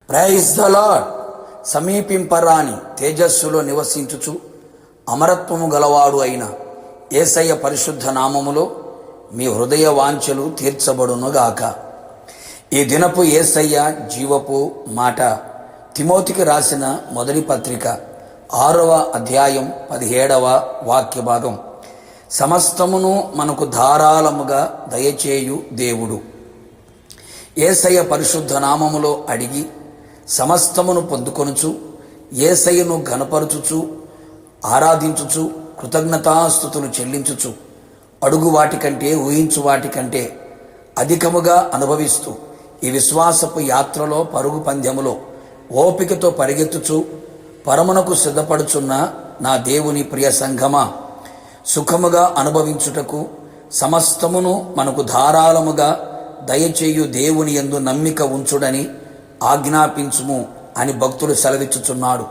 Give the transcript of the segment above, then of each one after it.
Praise the lord. సమీపింపరాని తేజస్సులో నివసించుచు అమరత్వము గలవాడు అయిన యేసయ్య పరిశుద్ధ నామములో మీ హృదయ వాంఛలు తీర్చబడునుగాక. ఈ దినపు యేసయ్య జీవపు మాట తిమోతికి రాసిన మొదటి పత్రిక 6వ అధ్యాయం 17వ వాక్య భాగం. సమస్తమును మనకు ధారాళముగా దయచేయు దేవుడు. యేసయ్య పరిశుద్ధ నామములో అడిగి సమస్తమును పొందుకొనుచు యేసయ్యను ఘనపరచుచు ఆరాధించుచు కృతజ్ఞతాస్తుతులు చెల్లించుచు అడుగు వాటికంటే ఊహించు వాటికంటే అధికముగా అనుభవిస్తూ ఈ విశ్వాసపు యాత్రలో పరుగు పందెములో ఓపికతో పరిగెత్తుచు పరమునకు సిద్ధపడుచున్న నా దేవుని ప్రియ సంఘమా, సుఖముగా అనుభవించుటకు సమస్తమును మనకు ధారాళముగా దయచేయు దేవుని యందు నమ్మిక ఉంచుడని ఆజ్ఞాపించుము అని భక్తుడు సెలవిచ్చుచున్నాడు.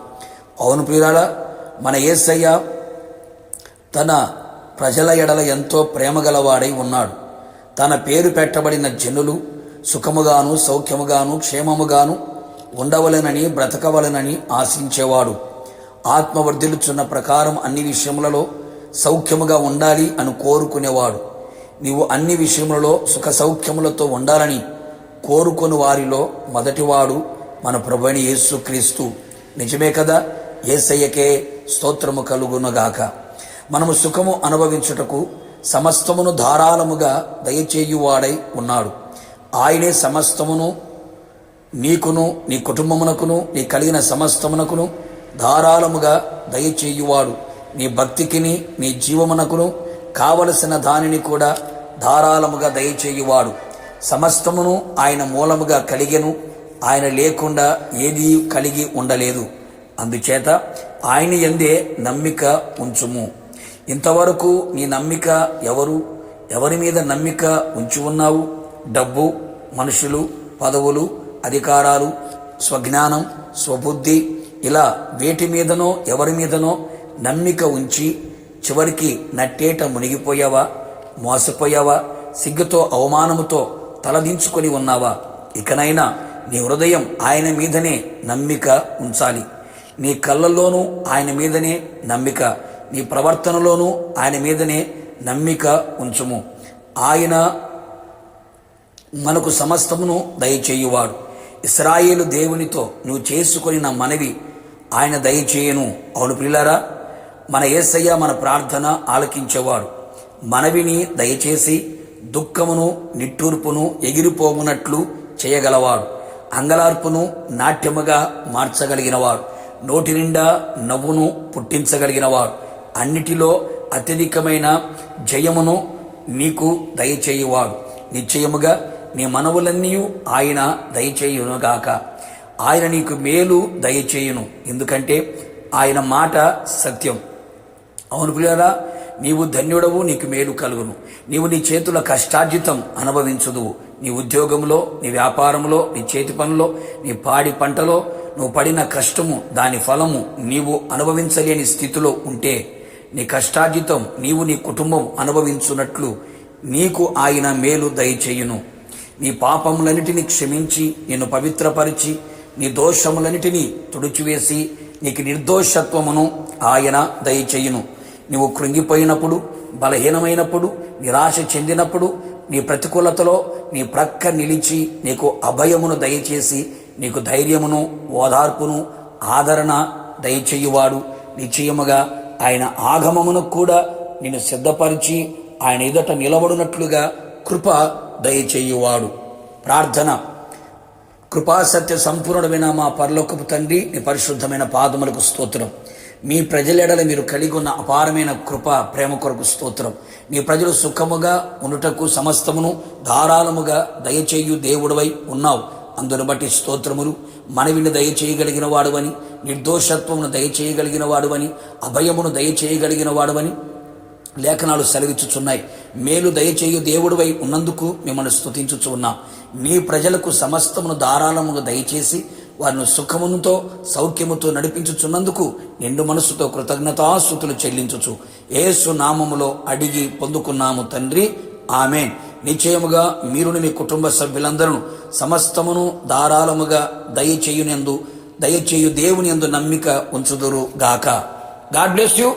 అవును ప్రియులారా, మన యేసయ్య తన ప్రజల ఎడల ఎంతో ప్రేమగలవాడై ఉన్నాడు. తన పేరు పెట్టబడిన జనులు సుఖముగాను సౌఖ్యముగాను క్షేమముగాను ఉండవలెనని బ్రతకవలెనని ఆశించేవాడు. ఆత్మవర్ధిల్లుచున్న ప్రకారం అన్ని విషయములలో సౌఖ్యముగా ఉండాలి అని కోరుకునేవాడు. నీవు అన్ని విషయములలో సుఖ సౌఖ్యములతో ఉండాలని కోరుకుని వారిలో మొదటివాడు మన ప్రభువైన యేసుక్రీస్తు. నిజమే కదా? యేసయ్యకే స్తోత్రము కలుగునుగాక. మనము సుఖము అనుభవించుటకు సమస్తమును ధారాళముగా దయచేయువాడై ఉన్నాడు. ఆయనే సమస్తమును నీకును నీ కుటుంబమునకును నీ కలిగిన సమస్తమునకును ధారాళముగా దయచేయువాడు. నీ భక్తికిని నీ జీవమునకును కావలసిన దానిని కూడా ధారాళముగా దయచేయువాడు. సమస్తమును ఆయన మూలముగా కలిగెను. ఆయన లేకుండా ఏదీ కలిగి ఉండలేదు. అందుచేత ఆయన యందే నమ్మిక ఉంచుము. ఇంతవరకు నీ నమ్మిక ఎవరి మీద నమ్మిక ఉంచి ఉన్నావు? డబ్బు, మనుషులు, పదవులు, అధికారాలు, స్వజ్ఞానం, స్వబుద్ధి, ఇలా వేటి మీదనో ఎవరి మీదనో నమ్మిక ఉంచి చివరికి నట్టేట మునిగిపోయావా? మోసపోయావా? సిగ్గుతో అవమానముతో తలదించుకొని ఉన్నావా? ఇకనైనా నీ హృదయం ఆయన మీదనే నమ్మిక ఉంచాలి. నీ కళ్ళల్లోనూ ఆయన మీదనే నమ్మిక, నీ ప్రవర్తనలోనూ ఆయన మీదనే నమ్మిక ఉంచుము. ఆయన మనకు సమస్తమును దయచేయువాడు. ఇశ్రాయేలు దేవునితో నువ్వు చేసుకొని నా మనవి ఆయన దయచేయను. అవును ప్రియులారా, మన యేసయ్య మన ప్రార్థన ఆలకించేవాడు. మనవిని దయచేసి దుఃఖమును నిట్టూర్పును ఎగిరిపోవునట్లు చేయగలవాడు. అంగలార్పును నాట్యముగా మార్చగలిగినవాడు. నోటి నిండా నవ్వును పుట్టించగలిగినవాడు. అన్నిటిలో అత్యధికమైన జయమును నీకు దయచేయువాడు. నిశ్చయముగా నీ మనవులన్నీ ఆయన దయచేయునుగాక. ఆయన నీకు మేలు దయచేయును, ఎందుకంటే ఆయన మాట సత్యం. అవును ప్రియులారా, నీవు ధన్యుడవు, నీకు మేలు కలుగును. నీవు నీ చేతుల కష్టార్జితం అనుభవించుదువు. నీ ఉద్యోగంలో, నీ వ్యాపారంలో, నీ చేతి పనులో, నీ పాడి పంటలో నువ్వు పడిన కష్టము, దాని ఫలము నీవు అనుభవించలేని స్థితిలో ఉంటే నీ కష్టార్జితం నీవు నీ కుటుంబం అనుభవించున్నట్లు నీకు ఆయన మేలు దయచేయును. నీ పాపములన్నిటినీ క్షమించి నిన్ను పవిత్రపరిచి నీ దోషములన్నిటినీ తుడిచివేసి నీకు నిర్దోషత్వమును ఆయన దయచేయును. నీవు కృంగిపోయినప్పుడు, బలహీనమైనప్పుడు, నిరాశ చెందినప్పుడు, నీ ప్రతికూలతలో నీ ప్రక్క నిలిచి నీకు అభయమును దయచేసి నీకు ధైర్యమును ఓదార్పును ఆదరణ దయచేయువాడు. నిశ్చయముగా ఆయన ఆగమమును కూడా నిన్ను సిద్ధపరిచి ఆయన ఎదుట నిలబడినట్లుగా కృప దయచేయువాడు. ప్రార్థన. కృపాసత్య సంపూర్ణమైన మా పరలోకపు తండ్రి, నీ పరిశుద్ధమైన పాదములకు స్తోత్రం. మీ ప్రజలెడల మీరు కలిగి ఉన్న అపారమైన కృప ప్రేమ కొరకు స్తోత్రం. మీ ప్రజలు సుఖముగా ఉండుటకు సమస్తమును ధారాళముగా దయచేయు దేవుడవై ఉన్నావు. అందును బట్టి స్తోత్రములు. మనవిని దయచేయగలిగిన వాడువని, నిర్దోషత్వమును దయచేయగలిగిన వాడువని, అభయమును దయచేయగలిగిన వాడువని లేఖనాలు సెలవిచ్చుచున్నాయి. మేలు దయచేయు దేవుడివై ఉన్నందుకు మిమ్మల్ని స్తుతించుచు ఉన్నాం. నీ ప్రజలకు సమస్తమును ధారాళముగా దయచేసి వారిని సుఖముతో సౌఖ్యముతో నడిపించుచున్నందుకు నిండు మనసుతో కృతజ్ఞతాస్తుతులు చెల్లించుచు యేసు నామములో అడిగి పొందుకున్నాము తండ్రి. ఆమేన్. నిశ్చయముగా మీరును మీ కుటుంబ సభ్యులందరూ సమస్తమును ధారాళముగా దయచేయు దేవుని యందు నమ్మిక ఉంచుదురు గాక. God bless you.